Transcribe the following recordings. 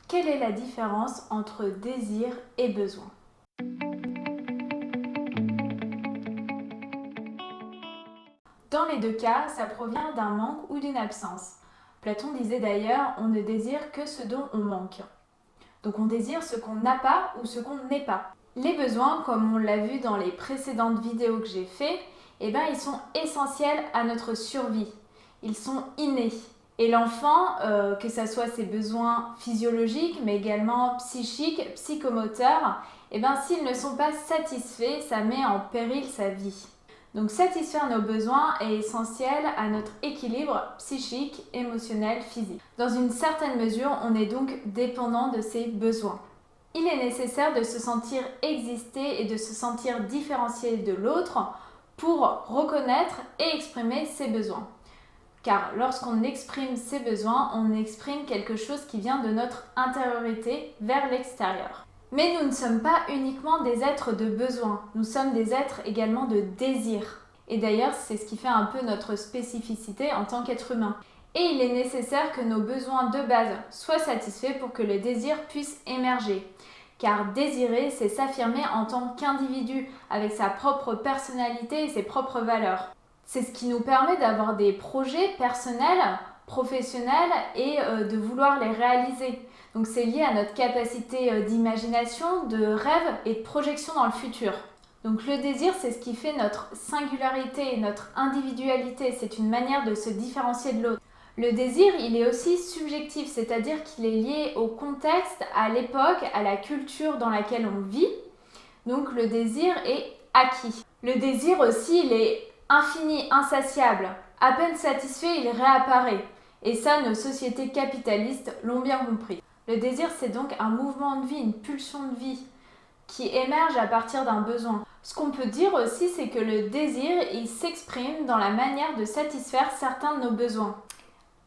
Quelle est la différence entre désir et besoin? Dans les deux cas, ça provient d'un manque ou d'une absence. Platon disait d'ailleurs, on ne désire que ce dont on manque. Donc on désire ce qu'on n'a pas ou ce qu'on n'est pas. Les besoins, comme on l'a vu dans les précédentes vidéos que j'ai faites, ils sont essentiels à notre survie. Ils sont innés. Et l'enfant, que ce soit ses besoins physiologiques, mais également psychiques, psychomoteurs, s'ils ne sont pas satisfaits, ça met en péril sa vie. Donc satisfaire nos besoins est essentiel à notre équilibre psychique, émotionnel, physique. Dans une certaine mesure, on est donc dépendant de ces besoins. Il est nécessaire de se sentir exister et de se sentir différencié de l'autre pour reconnaître et exprimer ses besoins. Car lorsqu'on exprime ses besoins, on exprime quelque chose qui vient de notre intériorité vers l'extérieur. Mais nous ne sommes pas uniquement des êtres de besoin, nous sommes des êtres également de désir. Et d'ailleurs, c'est ce qui fait un peu notre spécificité en tant qu'être humain. Et il est nécessaire que nos besoins de base soient satisfaits pour que le désir puisse émerger. Car désirer, c'est s'affirmer en tant qu'individu, avec sa propre personnalité et ses propres valeurs. C'est ce qui nous permet d'avoir des projets personnels, professionnels et de vouloir les réaliser. Donc c'est lié à notre capacité d'imagination, de rêve et de projection dans le futur. Donc le désir, c'est ce qui fait notre singularité, notre individualité. C'est une manière de se différencier de l'autre. Le désir, il est aussi subjectif, c'est-à-dire qu'il est lié au contexte, à l'époque, à la culture dans laquelle on vit. Donc le désir est acquis. Le désir aussi, il est infini, insatiable. À peine satisfait, il réapparaît. Et ça, nos sociétés capitalistes l'ont bien compris. Le désir, c'est donc un mouvement de vie, une pulsion de vie qui émerge à partir d'un besoin. Ce qu'on peut dire aussi, c'est que le désir, il s'exprime dans la manière de satisfaire certains de nos besoins.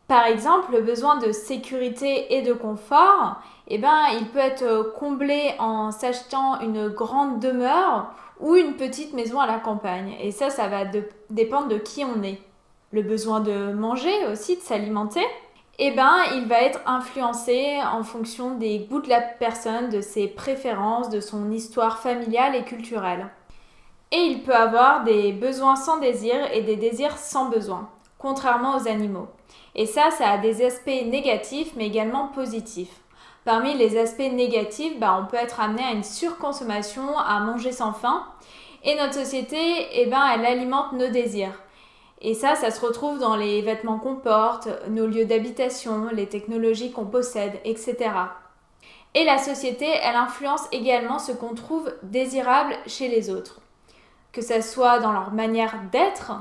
Par exemple, le besoin de sécurité et de confort, il peut être comblé en s'achetant une grande demeure ou une petite maison à la campagne. Et ça va dépendre de qui on est. Le besoin de manger aussi, de s'alimenter, il va être influencé en fonction des goûts de la personne, de ses préférences, de son histoire familiale et culturelle. Et il peut avoir des besoins sans désir et des désirs sans besoin, contrairement aux animaux. Et ça a des aspects négatifs, mais également positifs. Parmi les aspects négatifs, on peut être amené à une surconsommation, à manger sans faim. Et notre société, elle alimente nos désirs. Et ça se retrouve dans les vêtements qu'on porte, nos lieux d'habitation, les technologies qu'on possède, etc. Et la société, elle influence également ce qu'on trouve désirable chez les autres. Que ce soit dans leur manière d'être,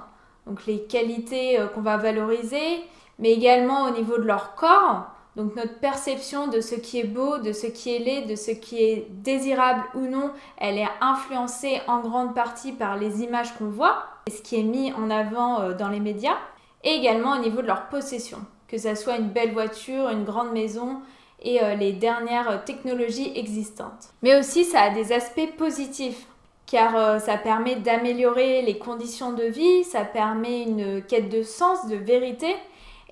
donc les qualités qu'on va valoriser, mais également au niveau de leur corps, donc notre perception de ce qui est beau, de ce qui est laid, de ce qui est désirable ou non, elle est influencée en grande partie par les images qu'on voit et ce qui est mis en avant dans les médias, et également au niveau de leur possession, que ce soit une belle voiture, une grande maison et les dernières technologies existantes. Mais aussi, ça a des aspects positifs, car ça permet d'améliorer les conditions de vie, ça permet une quête de sens, de vérité,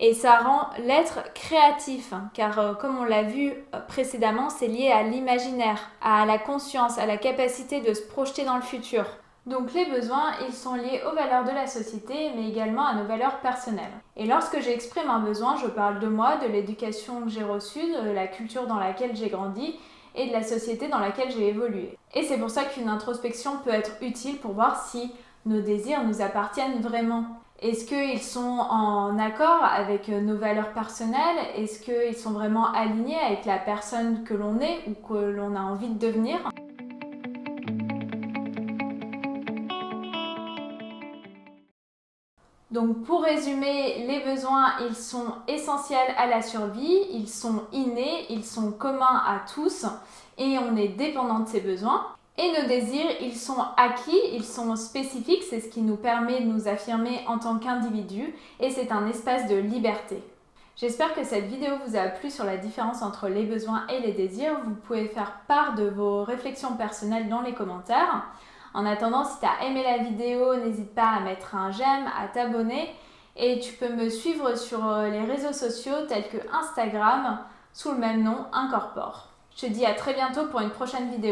et ça rend l'être créatif, car comme on l'a vu précédemment, c'est lié à l'imaginaire, à la conscience, à la capacité de se projeter dans le futur. Donc les besoins, ils sont liés aux valeurs de la société, mais également à nos valeurs personnelles. Et lorsque j'exprime un besoin, je parle de moi, de l'éducation que j'ai reçue, de la culture dans laquelle j'ai grandi, et de la société dans laquelle j'ai évolué. Et c'est pour ça qu'une introspection peut être utile pour voir si nos désirs nous appartiennent vraiment. Est-ce qu'ils sont en accord avec nos valeurs personnelles? Est-ce qu'ils sont vraiment alignés avec la personne que l'on est ou que l'on a envie de devenir? Donc pour résumer, les besoins, ils sont essentiels à la survie, ils sont innés, ils sont communs à tous et on est dépendant de ces besoins. Et nos désirs, ils sont acquis, ils sont spécifiques, c'est ce qui nous permet de nous affirmer en tant qu'individu et c'est un espace de liberté. J'espère que cette vidéo vous a plu sur la différence entre les besoins et les désirs. Vous pouvez faire part de vos réflexions personnelles dans les commentaires. En attendant, si tu as aimé la vidéo, n'hésite pas à mettre un j'aime, à t'abonner et tu peux me suivre sur les réseaux sociaux tels que Instagram, sous le même nom, un corpore. Je te dis à très bientôt pour une prochaine vidéo.